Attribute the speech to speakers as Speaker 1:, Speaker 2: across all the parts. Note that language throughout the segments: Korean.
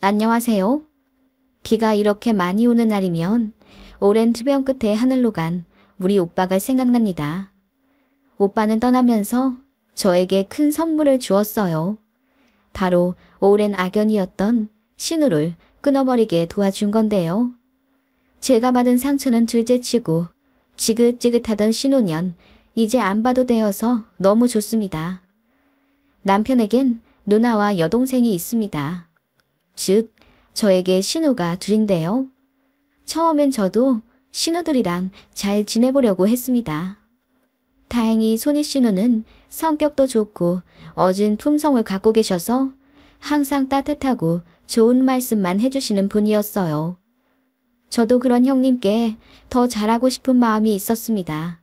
Speaker 1: 안녕하세요. 비가 이렇게 많이 오는 날이면 오랜 투병 끝에 하늘로 간 우리 오빠가 생각납니다. 오빠는 떠나면서 저에게 큰 선물을 주었어요. 바로 오랜 악연이었던 신우를 끊어버리게 도와준 건데요. 제가 받은 상처는 둘째치고 지긋지긋하던 신우년 이제 안 봐도 되어서 너무 좋습니다. 남편에겐 누나와 여동생이 있습니다. 즉 저에게 신우가 둘인데요. 처음엔 저도 신우들이랑 잘 지내보려고 했습니다. 다행히 손이 신우는 성격도 좋고 어진 품성을 갖고 계셔서 항상 따뜻하고 좋은 말씀만 해주시는 분이었어요. 저도 그런 형님께 더 잘하고 싶은 마음이 있었습니다.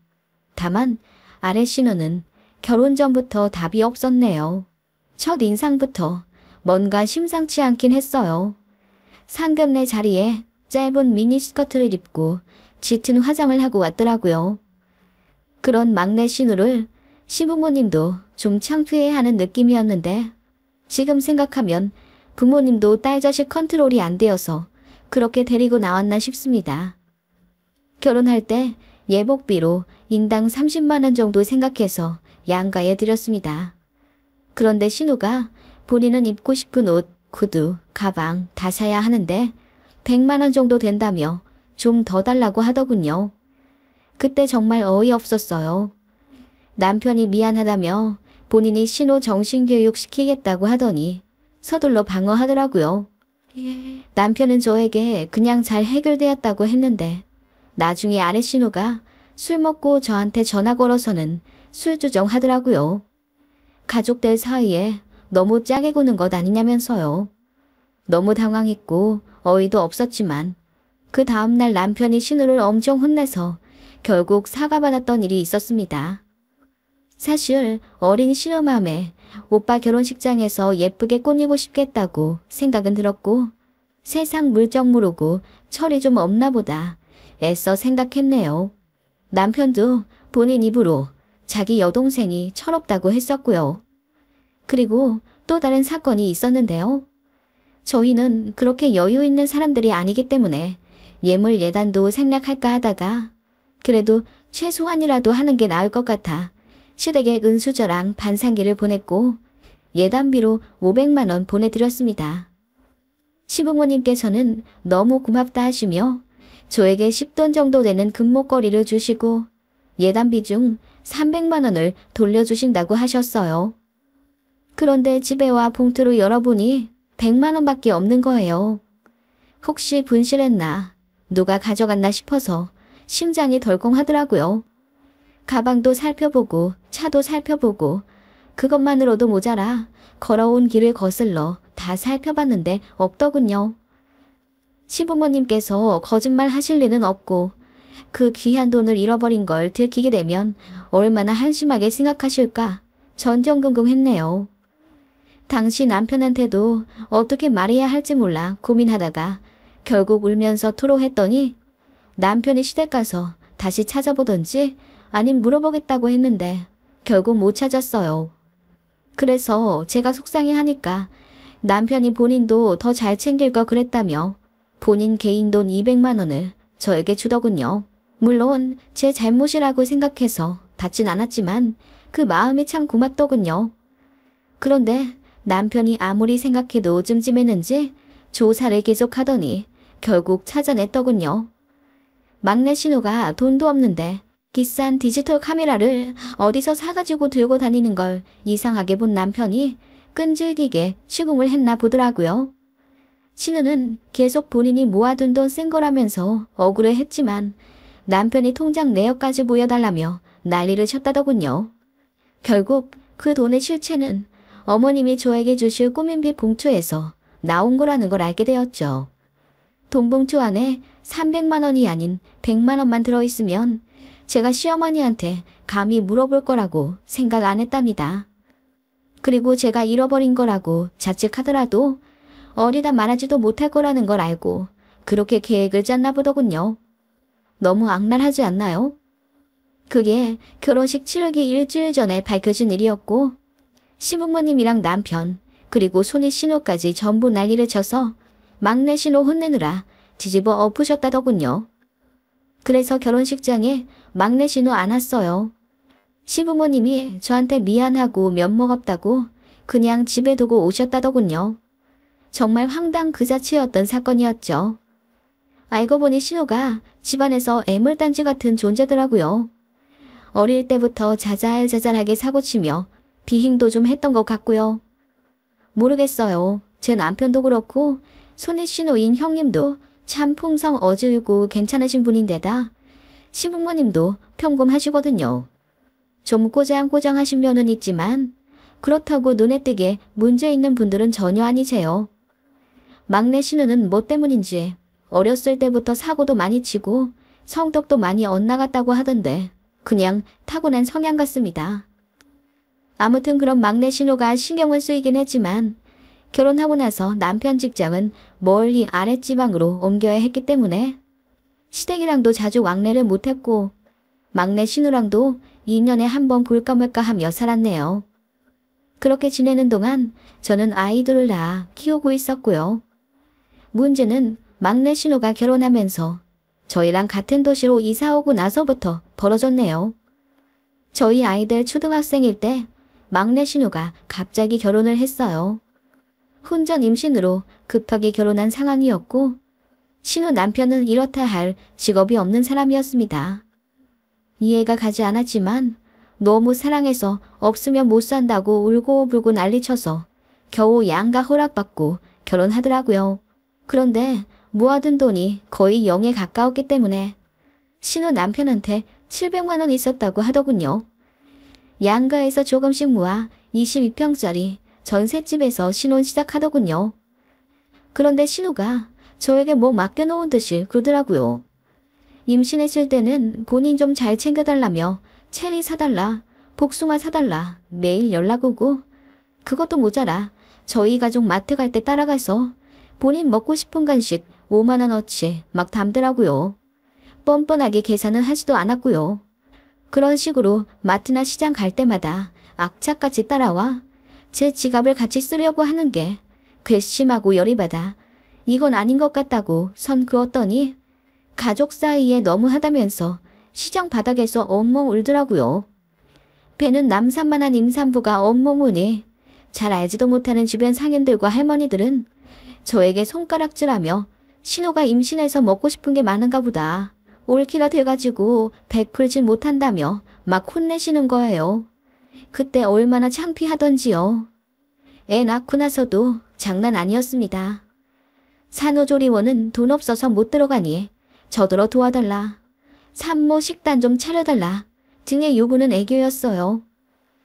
Speaker 1: 다만 아래 신우는 결혼 전부터 답이 없었네요. 첫 인상부터 뭔가 심상치 않긴 했어요. 상견례 자리에 짧은 미니스커트를 입고 짙은 화장을 하고 왔더라고요. 그런 막내 신우를 시부모님도 좀 창피해하는 느낌이었는데 지금 생각하면 부모님도 딸 자식 컨트롤이 안 되어서 그렇게 데리고 나왔나 싶습니다. 결혼할 때 예복비로 인당 30만 원 정도 생각해서 양가에 드렸습니다. 그런데 신우가 본인은 입고 싶은 옷, 구두, 가방 다 사야 하는데 100만 원 정도 된다며 좀 더 달라고 하더군요. 그때 정말 어이없었어요. 남편이 미안하다며 본인이 신우 정신교육 시키겠다고 하더니 서둘러 방어하더라고요. 남편은 저에게 그냥 잘 해결되었다고 했는데 나중에 아래 신우가 술 먹고 저한테 전화 걸어서는 술주정 하더라고요. 가족들 사이에 너무 짜게 구는 것 아니냐면서요. 너무 당황했고 어이도 없었지만 그 다음날 남편이 신우를 엄청 혼내서 결국 사과받았던 일이 있었습니다. 사실 어린 신우 맘에 오빠 결혼식장에서 예쁘게 꾸미고 싶겠다고 생각은 들었고 세상 물정 모르고 철이 좀 없나 보다 애써 생각했네요. 남편도 본인 입으로 자기 여동생이 철없다고 했었고요. 그리고 또 다른 사건이 있었는데요. 저희는 그렇게 여유 있는 사람들이 아니기 때문에 예물 예단도 생략할까 하다가 그래도 최소한이라도 하는 게 나을 것 같아 시댁에 은수저랑 반상기를 보냈고 예단비로 500만 원 보내드렸습니다. 시부모님께서는 너무 고맙다 하시며 저에게 10돈 정도 되는 금목걸이를 주시고 예단비 중 300만 원을 돌려주신다고 하셨어요. 그런데 집에 와 봉투를 열어보니 100만 원밖에 없는 거예요. 혹시 분실했나 누가 가져갔나 싶어서 심장이 덜컹하더라고요. 가방도 살펴보고 차도 살펴보고 그것만으로도 모자라 걸어온 길을 거슬러 다 살펴봤는데 없더군요. 시부모님께서 거짓말 하실 리는 없고 그 귀한 돈을 잃어버린 걸 들키게 되면 얼마나 한심하게 생각하실까 전전긍긍했네요. 당시 남편한테도 어떻게 말해야 할지 몰라 고민하다가 결국 울면서 토로했더니 남편이 시댁 가서 다시 찾아보던지 아님 물어보겠다고 했는데 결국 못 찾았어요. 그래서 제가 속상해하니까 남편이 본인도 더 잘 챙길 거 그랬다며 본인 개인 돈 200만 원을 저에게 주더군요. 물론 제 잘못이라고 생각해서 받진 않았지만 그 마음이 참 고맙더군요. 그런데 남편이 아무리 생각해도 찜찜했는지 조사를 계속하더니 결국 찾아냈더군요. 막내 신우가 돈도 없는데 비싼 디지털 카메라를 어디서 사가지고 들고 다니는 걸 이상하게 본 남편이 끈질기게 추궁을 했나 보더라고요. 신우는 계속 본인이 모아둔 돈 쓴 거라면서 억울해했지만 남편이 통장 내역까지 보여달라며 난리를 쳤다더군요. 결국 그 돈의 실체는 어머님이 저에게 주실 꾸민비 봉투에서 나온 거라는 걸 알게 되었죠. 돈 봉투 안에 300만 원이 아닌 100만 원만 들어있으면 제가 시어머니한테 감히 물어볼 거라고 생각 안 했답니다. 그리고 제가 잃어버린 거라고 자책하더라도 어리다 말하지도 못할 거라는 걸 알고 그렇게 계획을 짰나 보더군요. 너무 악랄하지 않나요? 그게 결혼식 치르기 일주일 전에 밝혀진 일이었고 시부모님이랑 남편 그리고 손이 신우까지 전부 난리를 쳐서 막내 신호 혼내느라 뒤집어 엎으셨다더군요. 그래서 결혼식장에 막내 신호 안 왔어요. 시부모님이 저한테 미안하고 면목 없다고 그냥 집에 두고 오셨다더군요. 정말 황당 그 자체였던 사건이었죠. 알고 보니 신호가 집안에서 애물단지 같은 존재더라고요. 어릴 때부터 자잘자잘하게 사고치며 비행도 좀 했던 것 같고요. 모르겠어요. 제 남편도 그렇고 손이 신호인 형님도 참 풍성 어질고 괜찮으신 분인데다 시부모님도 평범하시거든요. 좀 꼬장꼬장하신 면은 있지만 그렇다고 눈에 띄게 문제 있는 분들은 전혀 아니세요. 막내 신우는 뭐 때문인지 어렸을 때부터 사고도 많이 치고 성격도 많이 엇나갔다고 하던데 그냥 타고난 성향 같습니다. 아무튼 그런 막내 신우가 신경을 쓰이긴 했지만 결혼하고 나서 남편 직장은 멀리 아랫지방으로 옮겨야 했기 때문에 시댁이랑도 자주 왕래를 못했고 막내 신우랑도 2년에 한 번 볼까 말까 하며 살았네요. 그렇게 지내는 동안 저는 아이들을 낳아 키우고 있었고요. 문제는 막내 신우가 결혼하면서 저희랑 같은 도시로 이사오고 나서부터 벌어졌네요. 저희 아이들 초등학생일 때 막내 신우가 갑자기 결혼을 했어요. 혼전 임신으로 급하게 결혼한 상황이었고 신우 남편은 이렇다 할 직업이 없는 사람이었습니다. 이해가 가지 않았지만 너무 사랑해서 없으면 못 산다고 울고불고 난리쳐서 겨우 양가 허락받고 결혼하더라고요. 그런데 모아둔 돈이 거의 0에 가까웠기 때문에 신우 남편한테 700만 원 있었다고 하더군요. 양가에서 조금씩 모아 22평짜리 전셋집에서 신혼 시작하더군요. 그런데 신우가 저에게 뭐 맡겨놓은 듯이 그러더라고요. 임신했을 때는 본인 좀 잘 챙겨달라며 체리 사달라, 복숭아 사달라 매일 연락 오고 그것도 모자라 저희 가족 마트 갈 때 따라가서 본인 먹고 싶은 간식 5만 원어치 막 담더라고요. 뻔뻔하게 계산은 하지도 않았고요. 그런 식으로 마트나 시장 갈 때마다 악착같이 따라와 제 지갑을 같이 쓰려고 하는 게 괘씸하고 열이 받아 이건 아닌 것 같다고 선 그었더니 가족 사이에 너무하다면서 시장 바닥에서 엉엉 울더라고요. 배는 남산만한 임산부가 엉엉 우니 잘 알지도 못하는 주변 상인들과 할머니들은 저에게 손가락질하며 신우가 임신해서 먹고 싶은 게 많은가 보다. 올키가 돼가지고 베풀질 못한다며 막 혼내시는 거예요. 그때 얼마나 창피하던지요. 애 낳고 나서도 장난 아니었습니다. 산후조리원은 돈 없어서 못 들어가니 저더러 도와달라. 산모 식단 좀 차려달라 등의 요구는 애교였어요.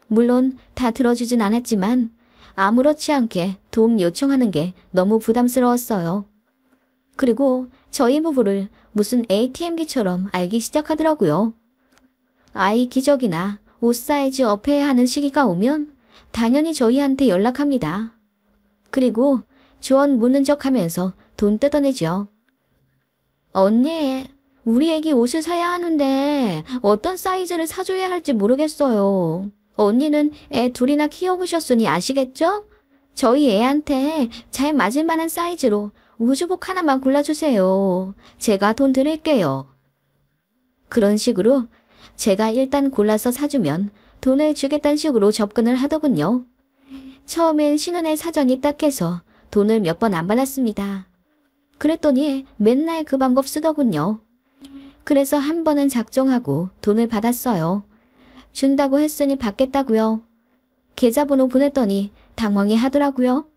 Speaker 1: 물론 다 들어주진 않았지만 아무렇지 않게 도움 요청하는 게 너무 부담스러웠어요. 그리고 저희 부부를 무슨 ATM기처럼 알기 시작하더라고요. 아이 기저귀나 옷 사이즈 업해야 하는 시기가 오면 당연히 저희한테 연락합니다. 그리고 조언 묻는 척 하면서 돈 뜯어내죠. 언니, 우리 애기 옷을 사야 하는데 어떤 사이즈를 사줘야 할지 모르겠어요. 언니는 애 둘이나 키워보셨으니 아시겠죠? 저희 애한테 잘 맞을 만한 사이즈로 우주복 하나만 골라주세요. 제가 돈 드릴게요. 그런 식으로 제가 일단 골라서 사주면 돈을 주겠다는 식으로 접근을 하더군요. 처음엔 신혼의 사정이 딱해서 돈을 몇 번 안 받았습니다. 그랬더니 맨날 그 방법 쓰더군요. 그래서 한 번은 작정하고 돈을 받았어요. 준다고 했으니 받겠다고요. 계좌번호 보냈더니 당황해 하더라고요.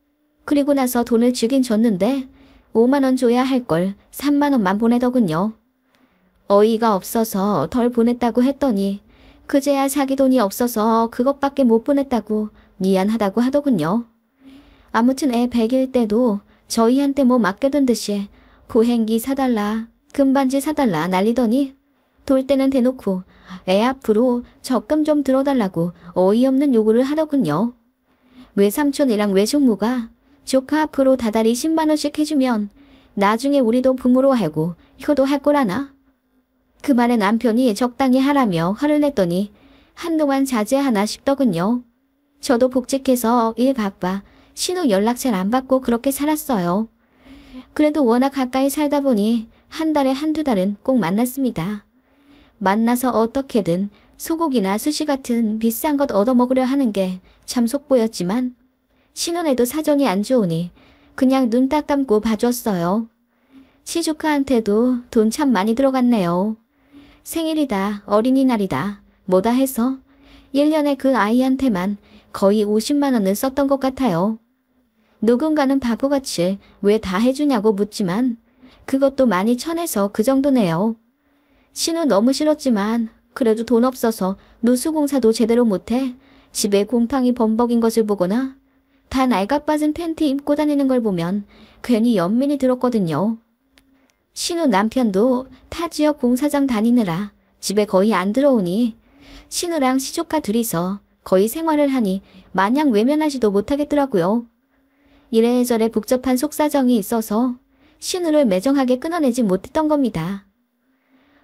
Speaker 1: 그리고 나서 돈을 주긴 줬는데 5만 원 줘야 할 걸 3만 원만 보내더군요. 어이가 없어서 덜 보냈다고 했더니 그제야 자기 돈이 없어서 그것밖에 못 보냈다고 미안하다고 하더군요. 아무튼 애 100일 때도 저희한테 뭐 맡겨둔 듯이 보행기 사달라, 금반지 사달라 난리더니 돌 때는 대놓고 애 앞으로 적금 좀 들어달라고 어이없는 요구를 하더군요. 외삼촌이랑 외숙모가 조카 앞으로 다달이 10만 원씩 해주면 나중에 우리도 부모로 알고 효도할 거라나? 그 말에 남편이 적당히 하라며 화를 냈더니 한동안 자제하나 싶더군요. 저도 복직해서 일 바빠 신우 연락 잘 안 받고 그렇게 살았어요. 그래도 워낙 가까이 살다 보니 한 달에 한두 달은 꼭 만났습니다. 만나서 어떻게든 소고기나 수시 같은 비싼 것 얻어먹으려 하는 게 참 속보였지만 신혼에도 사정이 안 좋으니 그냥 눈 딱 감고 봐줬어요. 시조카한테도 돈 참 많이 들어갔네요. 생일이다, 어린이날이다, 뭐다 해서 1년에 그 아이한테만 거의 50만 원은 썼던 것 같아요. 누군가는 바보같이 왜 다 해주냐고 묻지만 그것도 많이 쳐내서 그 정도네요. 신우 너무 싫었지만 그래도 돈 없어서 누수공사도 제대로 못해 집에 곰팡이 범벅인 것을 보거나 다 낡아빠진 팬티 입고 다니는 걸 보면 괜히 연민이 들었거든요. 신우 남편도 타 지역 공사장 다니느라 집에 거의 안 들어오니 신우랑 시조카 둘이서 거의 생활을 하니 마냥 외면하지도 못하겠더라고요. 이래저래 복잡한 속사정이 있어서 신우를 매정하게 끊어내지 못했던 겁니다.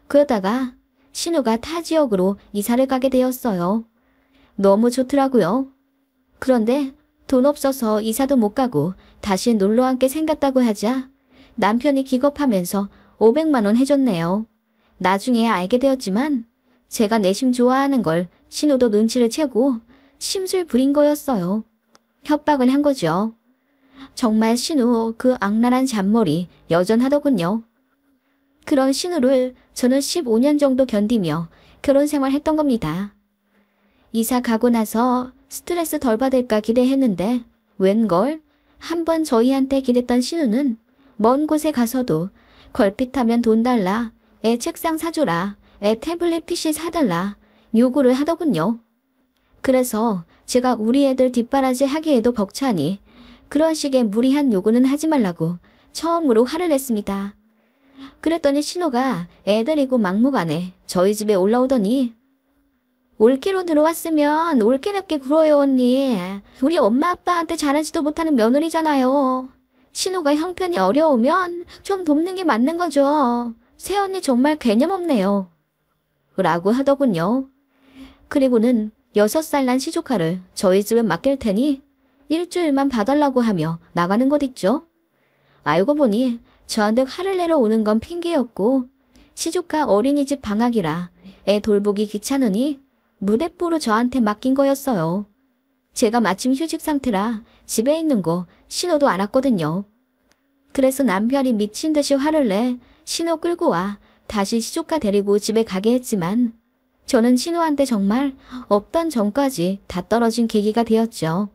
Speaker 1: 그러다가 신우가 타 지역으로 이사를 가게 되었어요. 너무 좋더라고요. 그런데 돈 없어서 이사도 못 가고 다시 놀러 앉게 생겼다고 하자 남편이 기겁하면서 500만 원 해줬네요. 나중에 알게 되었지만 제가 내심 좋아하는 걸 신우도 눈치를 채고 심술 부린 거였어요. 협박을 한 거죠. 정말 신우 그 악랄한 잔머리 여전하더군요. 그런 신우를 저는 15년 정도 견디며 결혼 생활했던 겁니다. 이사 가고 나서 스트레스 덜 받을까 기대했는데 웬걸 한번 저희한테 기댔던 신우는 먼 곳에 가서도 걸핏하면 돈 달라, 애 책상 사줘라, 애 태블릿 PC 사달라 요구를 하더군요. 그래서 제가 우리 애들 뒷바라지 하기에도 벅차니 그런 식의 무리한 요구는 하지 말라고 처음으로 화를 냈습니다. 그랬더니 신우가 애 데리고 막무가내 저희 집에 올라오더니 올케로 들어왔으면 올케답게 굴어요 언니. 우리 엄마 아빠한테 잘하지도 못하는 며느리잖아요. 신우가 형편이 어려우면 좀 돕는 게 맞는 거죠. 새언니 정말 개념 없네요. 라고 하더군요. 그리고는 6살 난 시조카를 저희 집에 맡길 테니 일주일만 봐달라고 하며 나가는 것 있죠. 알고 보니 저한테 화를 내러 오는 건 핑계였고 시조카 어린이집 방학이라 애 돌보기 귀찮으니 무대뽀로 저한테 맡긴 거였어요. 제가 마침 휴직 상태라 집에 있는 거 신호도 알았거든요. 그래서 남편이 미친 듯이 화를 내 신호 끌고 와 다시 시조카 데리고 집에 가게 했지만 저는 신호한테 정말 없던 전까지 다 떨어진 계기가 되었죠.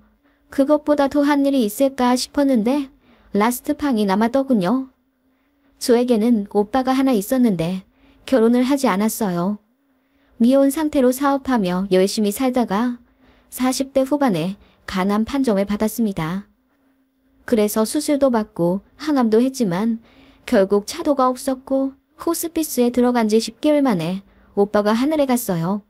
Speaker 1: 그것보다 더 한 일이 있을까 싶었는데 라스트 팡이 남았더군요. 저에게는 오빠가 하나 있었는데 결혼을 하지 않았어요. 미혼 상태로 사업하며 열심히 살다가 40대 후반에 간암 판정을 받았습니다. 그래서 수술도 받고 항암도 했지만 결국 차도가 없었고 호스피스에 들어간 지 10개월 만에 오빠가 하늘에 갔어요.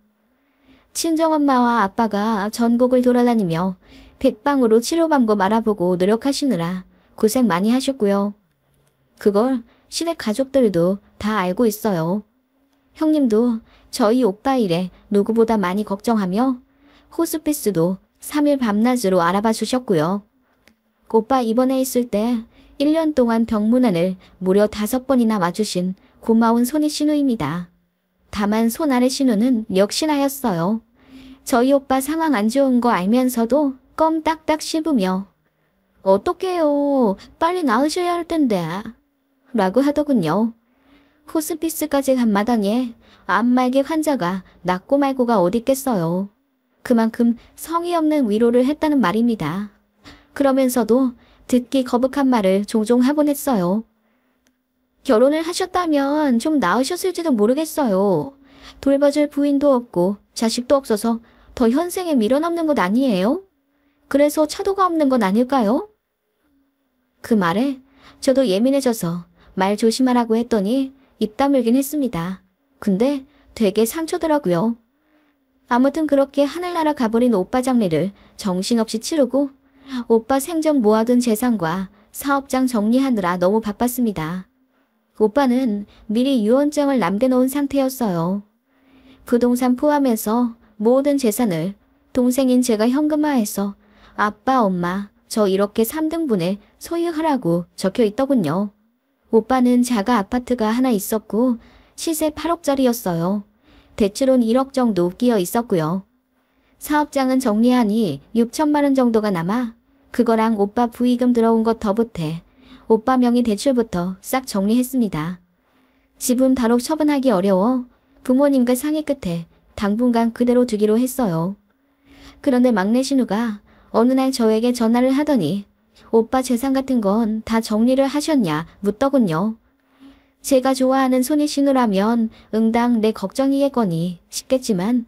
Speaker 1: 친정엄마와 아빠가 전국을 돌아다니며 백방으로 치료 방법 알아보고 노력하시느라 고생 많이 하셨고요. 그걸 시댁 가족들도 다 알고 있어요. 형님도 저희 오빠 일에 누구보다 많이 걱정하며 호스피스도 3일 밤낮으로 알아봐 주셨고요. 오빠 입원해 있을 때 1년 동안 병문안을 무려 5번이나 와주신 고마운 손이 신우입니다. 다만 손 아래 신우는 역시나였어요. 저희 오빠 상황 안 좋은 거 알면서도 껌 딱딱 씹으며 어떡해요. 빨리 나으셔야 할 텐데. 라고 하더군요. 호스피스까지 간 마당에 암말기 환자가 낫고 말고가 어딨겠어요. 그만큼 성의 없는 위로를 했다는 말입니다. 그러면서도 듣기 거북한 말을 종종 하곤 했어요. 결혼을 하셨다면 좀 나으셨을지도 모르겠어요. 돌봐줄 부인도 없고 자식도 없어서 더 현생에 밀어넣는 것 아니에요? 그래서 차도가 없는 건 아닐까요? 그 말에 저도 예민해져서 말 조심하라고 했더니 입 다물긴 했습니다. 근데 되게 상처더라고요. 아무튼 그렇게 하늘나라 가버린 오빠 장례를 정신없이 치르고 오빠 생전 모아둔 재산과 사업장 정리하느라 너무 바빴습니다. 오빠는 미리 유언장을 남겨놓은 상태였어요. 부동산 포함해서 모든 재산을 동생인 제가 현금화해서 아빠, 엄마, 저 이렇게 3등분에 소유하라고 적혀 있더군요. 오빠는 자가 아파트가 하나 있었고 시세 8억짜리였어요. 대출은 1억 정도 끼어 있었고요. 사업장은 정리하니 6천만 원 정도가 남아 그거랑 오빠 부의금 들어온 것 더 보태 오빠 명의 대출부터 싹 정리했습니다. 집은 바로 처분하기 어려워 부모님과 상의 끝에 당분간 그대로 두기로 했어요. 그런데 막내 신우가 어느 날 저에게 전화를 하더니 오빠 재산 같은 건 다 정리를 하셨냐 묻더군요. 제가 좋아하는 손이 신우라면 응당 내 걱정이겠거니 싶겠지만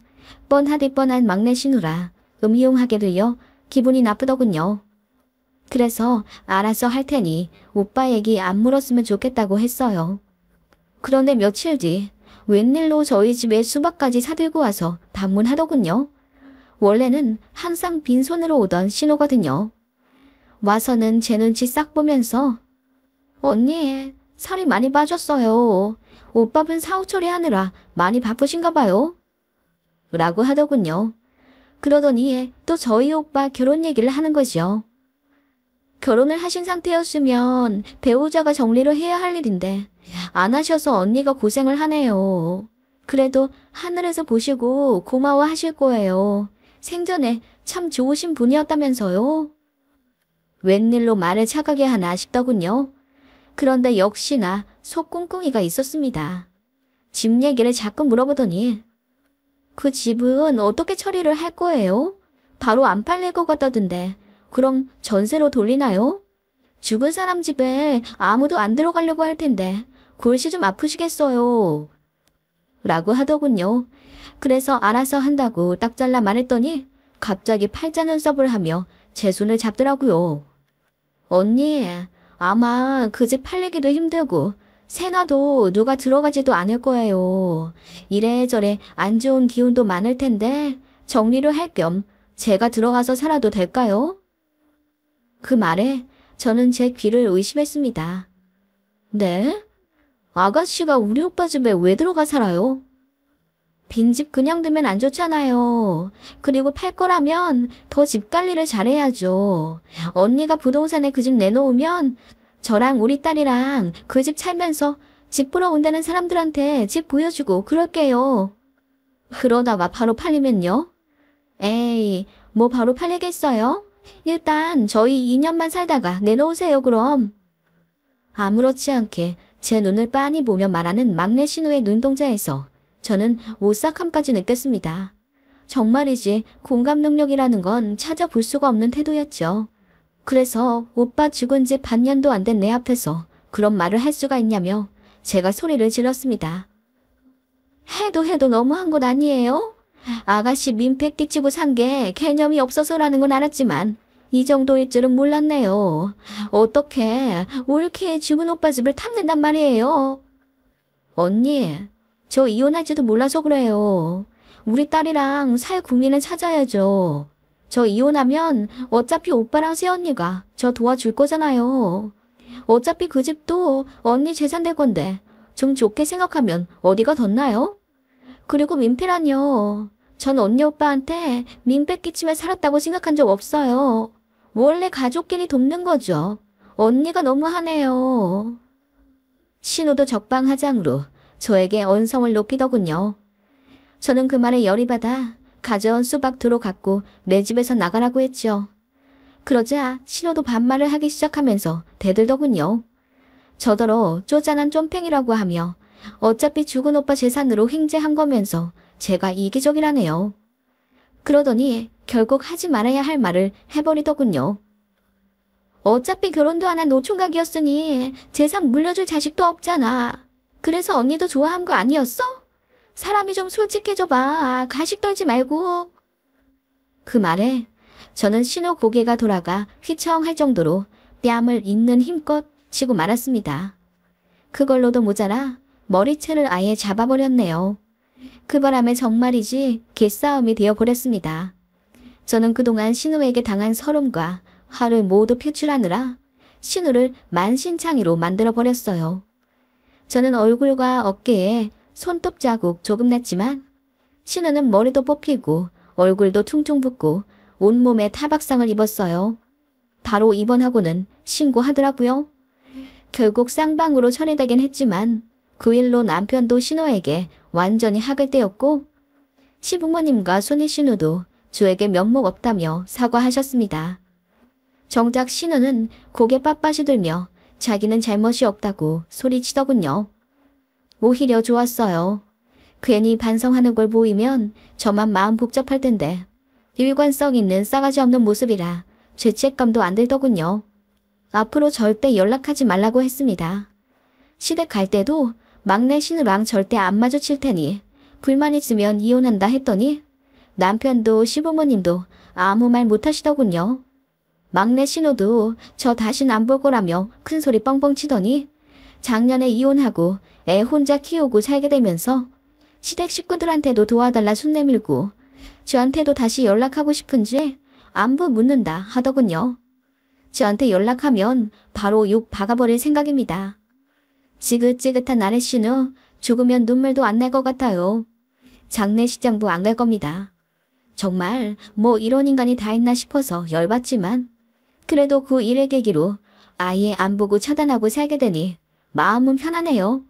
Speaker 1: 뻔하디 뻔한 막내 신우라 음이용하게 들려 기분이 나쁘더군요. 그래서 알아서 할 테니 오빠 얘기 안 물었으면 좋겠다고 했어요. 그런데 며칠 뒤 웬일로 저희 집에 수박까지 사들고 와서 방문하더군요. 원래는 항상 빈손으로 오던 신호거든요. 와서는 제 눈치 싹 보면서 언니, 살이 많이 빠졌어요. 오빠분 사후 처리하느라 많이 바쁘신가 봐요. 라고 하더군요. 그러더니 또 저희 오빠 결혼 얘기를 하는 거죠. 결혼을 하신 상태였으면 배우자가 정리를 해야 할 일인데 안 하셔서 언니가 고생을 하네요. 그래도 하늘에서 보시고 고마워하실 거예요. 생전에 참 좋으신 분이었다면서요. 웬일로 말을 차가게 하나 싶더군요. 그런데 역시나 속꿍꿍이가 있었습니다. 집 얘기를 자꾸 물어보더니 그 집은 어떻게 처리를 할 거예요? 바로 안 팔릴 것 같다던데 그럼 전세로 돌리나요? 죽은 사람 집에 아무도 안 들어가려고 할 텐데 골시 좀 아프시겠어요. 라고 하더군요. 그래서 알아서 한다고 딱 잘라 말했더니 갑자기 팔자 눈썹을 하며 제 손을 잡더라고요. 언니, 아마 그 집 팔리기도 힘들고 세나도 누가 들어가지도 않을 거예요. 이래저래 안 좋은 기운도 많을 텐데 정리를 할 겸 제가 들어가서 살아도 될까요? 그 말에 저는 제 귀를 의심했습니다. 네? 아가씨가 우리 오빠 집에 왜 들어가 살아요? 빈집 그냥 두면 안 좋잖아요. 그리고 팔 거라면 더 집 관리를 잘해야죠. 언니가 부동산에 그 집 내놓으면 저랑 우리 딸이랑 그 집 살면서 집 보러 온다는 사람들한테 집 보여주고 그럴게요. 그러다가 바로 팔리면요? 에이, 뭐 바로 팔리겠어요? 일단 저희 2년만 살다가 내놓으세요 그럼. 아무렇지 않게 제 눈을 빤히 보며 말하는 막내 신우의 눈동자에서 저는 오싹함까지 느꼈습니다. 정말이지 공감 능력이라는 건 찾아볼 수가 없는 태도였죠. 그래서 오빠 죽은 지 반년도 안 된 내 앞에서 그런 말을 할 수가 있냐며 제가 소리를 질렀습니다. 해도 너무한 것 아니에요? 아가씨 민폐 끼치고 산 게 개념이 없어서라는 건 알았지만 이 정도일 줄은 몰랐네요. 어떻게 올케 죽은 오빠 집을 탐낸단 말이에요? 언니, 저 이혼할지도 몰라서 그래요. 우리 딸이랑 살 국민을 찾아야죠. 저 이혼하면 어차피 오빠랑 새언니가 저 도와줄 거잖아요. 어차피 그 집도 언니 재산 될 건데 좀 좋게 생각하면 어디가 덧나요? 그리고 민폐라뇨. 전 언니 오빠한테 민폐 끼치며 살았다고 생각한 적 없어요. 원래 가족끼리 돕는 거죠. 언니가 너무하네요. 신우도 적방하장으로 저에게 언성을 높이더군요. 저는 그 말에 열이 받아 가져온 수박 들어갔고 내 집에서 나가라고 했죠. 그러자 신우도 반말을 하기 시작하면서 대들더군요. 저더러 쪼잔한 쫌팽이라고 하며 어차피 죽은 오빠 재산으로 횡재한 거면서 제가 이기적이라네요. 그러더니 결국 하지 말아야 할 말을 해버리더군요. 어차피 결혼도 안 한 노총각이었으니 재산 물려줄 자식도 없잖아. 그래서 언니도 좋아한 거 아니었어? 사람이 좀 솔직해져봐. 가식 떨지 말고. 그 말에 저는 신호 고개가 돌아가 휘청할 정도로 뺨을 있는 힘껏 치고 말았습니다. 그걸로도 모자라 머리채를 아예 잡아버렸네요. 그 바람에 정말이지 개싸움이 되어버렸습니다. 저는 그동안 신우에게 당한 서름과 화를 모두 표출하느라 신우를 만신창이로 만들어버렸어요. 저는 얼굴과 어깨에 손톱 자국 조금 났지만 신우는 머리도 뽑히고 얼굴도 퉁퉁 붓고 온몸에 타박상을 입었어요. 바로 입원하고는 신고하더라고요. 결국 쌍방으로 처리되긴 했지만 그 일로 남편도 신우에게 완전히 학을 떼었고 시부모님과 손희 신우도 저에게 면목 없다며 사과하셨습니다. 정작 신우는 고개 빳빳이 들며 자기는 잘못이 없다고 소리치더군요. 오히려 좋았어요. 괜히 반성하는 걸 보이면 저만 마음 복잡할 텐데 일관성 있는 싸가지 없는 모습이라 죄책감도 안 들더군요. 앞으로 절대 연락하지 말라고 했습니다. 시댁 갈 때도 막내 신우랑 절대 안 마주칠 테니 불만 있으면 이혼한다 했더니 남편도 시부모님도 아무 말 못하시더군요. 막내 신우도 저 다신 안 볼 거라며 큰소리 뻥뻥 치더니 작년에 이혼하고 애 혼자 키우고 살게 되면서 시댁 식구들한테도 도와달라 손 내밀고 저한테도 다시 연락하고 싶은지 안부 묻는다 하더군요. 저한테 연락하면 바로 욕 박아버릴 생각입니다. 지긋지긋한 아내 신우 죽으면 눈물도 안 날 것 같아요. 장례식장도 안 갈 겁니다. 정말 뭐 이런 인간이 다 있나 싶어서 열받지만 그래도 그 일을 계기로 아예 안 보고 차단하고 살게 되니 마음은 편하네요.